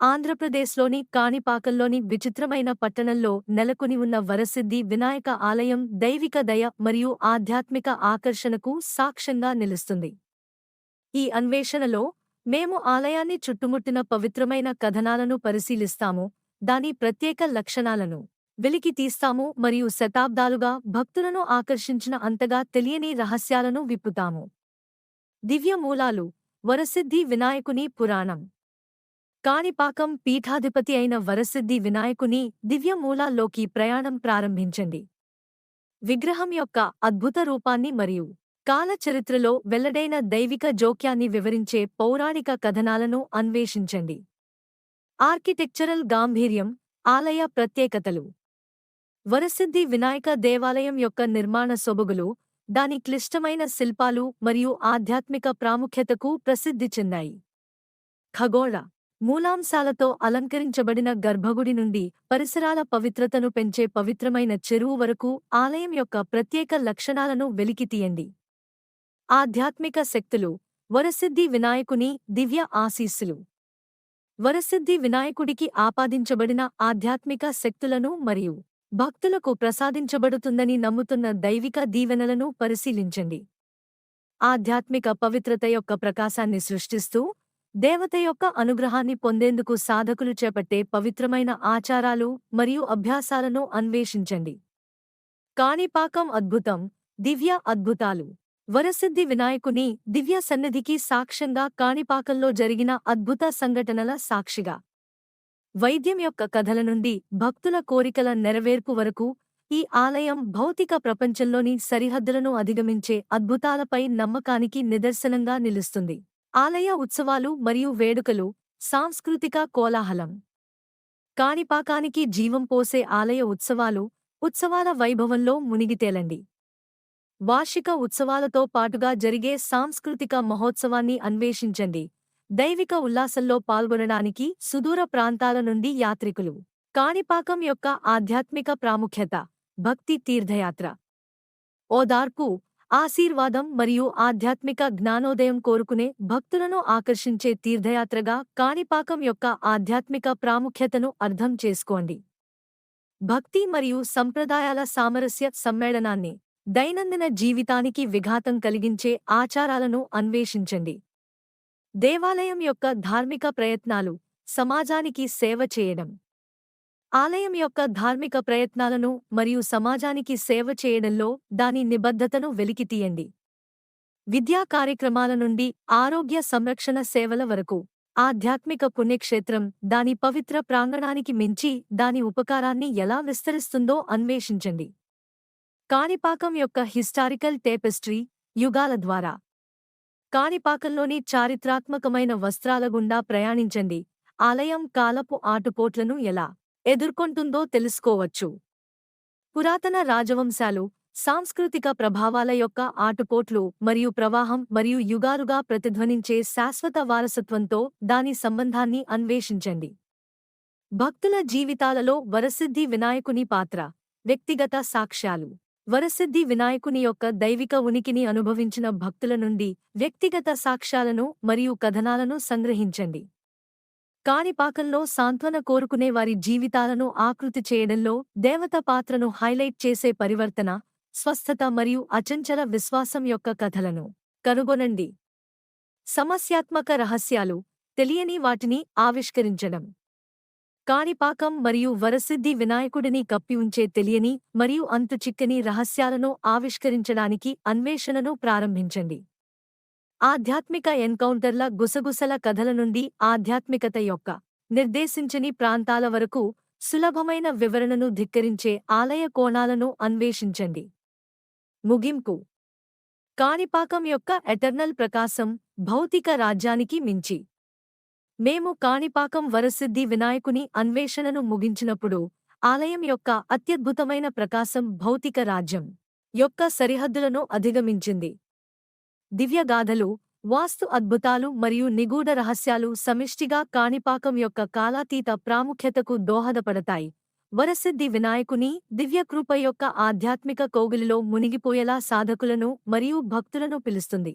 ఆంధ్రప్రదేశ్లోని కాణిపాకంలోని విచిత్రమైన పట్టణంలో నెలకొని ఉన్న వరసిద్ధి వినాయక ఆలయం దైవిక దయ మరియు ఆధ్యాత్మిక ఆకర్షణకు సాక్ష్యంగా నిలుస్తుంది. ఈ అన్వేషణలో మేము ఆలయాన్ని చుట్టుముట్టిన పవిత్రమైన కథనాలను పరిశీలిస్తాము, దాని ప్రత్యేక లక్షణాలను వెలికి తీస్తాము మరియు శతాబ్దాలుగా భక్తులను ఆకర్షించిన అంతగా తెలియని రహస్యాలను విప్పుతాము. దివ్య మూలాలు. వరసిద్ధి వినాయకుని పురాణం. కాణిపాకం పీఠాధిపతి అయిన వరసిద్ధి వినాయకుని దివ్య మూలాల్లోకి ప్రయాణం ప్రారంభించండి. విగ్రహం యొక్క అద్భుత రూపాన్ని మరియు కాల చరిత్రలో వెల్లడైన దైవిక జోక్యాన్ని వివరించే పౌరాణిక కథనాలను అన్వేషించండి. ఆర్కిటెక్చరల్ గాంభీర్యం. ఆలయ ప్రత్యేకతలు. వరసిద్ధి వినాయక దేవాలయం యొక్క నిర్మాణ సొబగులు, దాని క్లిష్టమైన శిల్పాలు మరియు ఆధ్యాత్మిక ప్రాముఖ్యతకు ప్రసిద్ధి చెందాయి. ఖగోళ మూలాంశాలతో అలంకరించబడిన గర్భగుడి నుండి పరిసరాల పవిత్రతను పెంచే పవిత్రమైన చెరువు వరకు ఆలయం యొక్క ప్రత్యేక లక్షణాలను వెలికితీయండి. ఆధ్యాత్మిక శక్తులు. వరసిద్ధి వినాయకుని దివ్య ఆశీస్సులు. వరసిద్ధి వినాయకుడికి ఆపాదించబడిన ఆధ్యాత్మిక శక్తులను మరియు భక్తులకు ప్రసాదించబడుతుందని నమ్ముతున్న దైవిక దీవెనలను పరిశీలించండి. ఆధ్యాత్మిక పవిత్రత యొక్క ప్రకాశాన్ని సృష్టిస్తూ దేవత యొక్క అనుగ్రహాన్ని పొందేందుకు సాధకులు చేపట్టే పవిత్రమైన ఆచారాలు మరియు అభ్యాసాలను అన్వేషించండి. కాణిపాకం అద్భుతం. దివ్య అద్భుతాలు. వరసిద్ధి వినాయకుని దివ్య సన్నిధికి సాక్ష్యంగా కాణిపాకంలో జరిగిన అద్భుత సంఘటనల సాక్షిగా. వైద్యం యొక్క కథల నుండి భక్తుల కోరికల నెరవేర్పు వరకు ఈ ఆలయం భౌతిక ప్రపంచంలోని సరిహద్దులను అధిగమించే అద్భుతాలపై నమ్మకానికి నిదర్శనంగా నిలుస్తుంది. ఆలయ ఉత్సవాలు మరియు వేడుకలు. సాంస్కృతిక కోలాహలం. కాణిపాకానికి జీవం పోసే ఆలయ ఉత్సవాలు. ఉత్సవాల వైభవంలో మునిగితేలండి. వార్షిక ఉత్సవాలతో పాటుగా జరిగే సాంస్కృతిక మహోత్సవాన్ని అన్వేషించండి. దైవిక ఉల్లాసంలో పాల్గొనడానికి సుదూర ప్రాంతాల నుండి యాత్రికులు. కాణిపాకం యొక్క ఆధ్యాత్మిక ప్రాముఖ్యత. భక్తి తీర్థయాత్ర. ఓదార్పు, ఆశీర్వాదం మరియు ఆధ్యాత్మిక జ్ఞానోదయం కోరుకునే భక్తులను ఆకర్షించే తీర్థయాత్రగా కాణిపాకం యొక్క ఆధ్యాత్మిక ప్రాముఖ్యతను అర్థం చేసుకోండి. భక్తి మరియు సంప్రదాయాల సామరస్య సమ్మేళనాన్ని. దైనందిన జీవితానికి విఘాతం కలిగించే ఆచారాలను అన్వేషించండి. దేవాలయం యొక్క ధార్మిక ప్రయత్నాలు. సమాజానికి సేవ చేయడం. ఆలయం యొక్క ధార్మిక ప్రయత్నాలను మరియు సమాజానికి సేవ చేయడంలో దాని నిబద్ధతను వెలికితీయండి. విద్యా కార్యక్రమాల నుండి ఆరోగ్య సంరక్షణ సేవల వరకు ఆధ్యాత్మిక పుణ్యక్షేత్రం దాని పవిత్ర ప్రాంగణానికి మించి దాని ఉపకారాన్ని ఎలా విస్తరిస్తుందో అన్వేషించండి. కాణిపాకం యొక్క హిస్టారికల్ టేపెస్ట్రీ. యుగాల ద్వారా కాణిపాకంలోని చారిత్రాత్మకమైన వస్త్రాల గుండా ప్రయాణించండి. ఆలయం కాలపు ఆటుపోట్లను ఎలా ఎదుర్కొంటుందో తెలుసుకోవచ్చు. పురాతన రాజవంశాలు. సాంస్కృతిక ప్రభావాల యొక్క ఆటుపోట్లు మరియు ప్రవాహం మరియు యుగాలుగా ప్రతిధ్వనించే శాశ్వత వారసత్వంతో దాని సంబంధాన్ని అన్వేషించండి. భక్తుల జీవితాలలో వరసిద్ధి వినాయకుని పాత్ర. వ్యక్తిగత సాక్ష్యాలు. వరసిద్ధి వినాయకుని యొక్క దైవిక ఉనికిని అనుభవించిన భక్తుల నుండి వ్యక్తిగత సాక్ష్యాలను మరియు కథనాలను సంగ్రహించండి. కాణిపాకంలో సాంత్వన కోరుకునే వారి జీవితాలను ఆకృతి చేయడంలో దేవత పాత్రను హైలైట్ చేసే పరివర్తన, స్వస్థత మరియు అచంచల విశ్వాసం యొక్క కథలను కనుగొనండి. సమస్యాత్మక రహస్యాలు. తెలియని వాటిని ఆవిష్కరించడం. కాణిపాకం మరియు వరసిద్ధి వినాయకుడిని కప్పి ఉంచే తెలియని మరియు అంతుచిక్కని రహస్యాలను ఆవిష్కరించడానికి అన్వేషణను ప్రారంభించండి. ఆధ్యాత్మిక ఎన్కౌంటర్ల గుసగుసల కథల నుండి ఆధ్యాత్మికత యొక్క నిర్దేశించని ప్రాంతాల వరకు సులభమైన వివరణను ధిక్కరించే ఆలయ కోణాలను అన్వేషించండి. ముగింపు. కాణిపాకం యొక్క ఎటర్నల్ ప్రకాశం. భౌతిక రాజ్యానికి మించి. మేము కాణిపాకం వరసిద్ధి వినాయకుని అన్వేషణను ముగించినప్పుడు ఆలయం యొక్క అత్యద్భుతమైన ప్రకాశం భౌతిక రాజ్యం యొక్క సరిహద్దులను అధిగమించింది. దివ్యగాథలు, వాస్తు అద్భుతాలు మరియు నిగూఢ రహస్యాలు సమిష్టిగా కాణిపాకం యొక్క కాలాతీత ప్రాముఖ్యతకు దోహదపడతాయి. వరసిద్ధి వినాయకుని దివ్యకృప యొక్క ఆధ్యాత్మిక కౌగిలిలో మునిగిపోయేలా సాధకులను మరియు భక్తులను పిలుస్తుంది.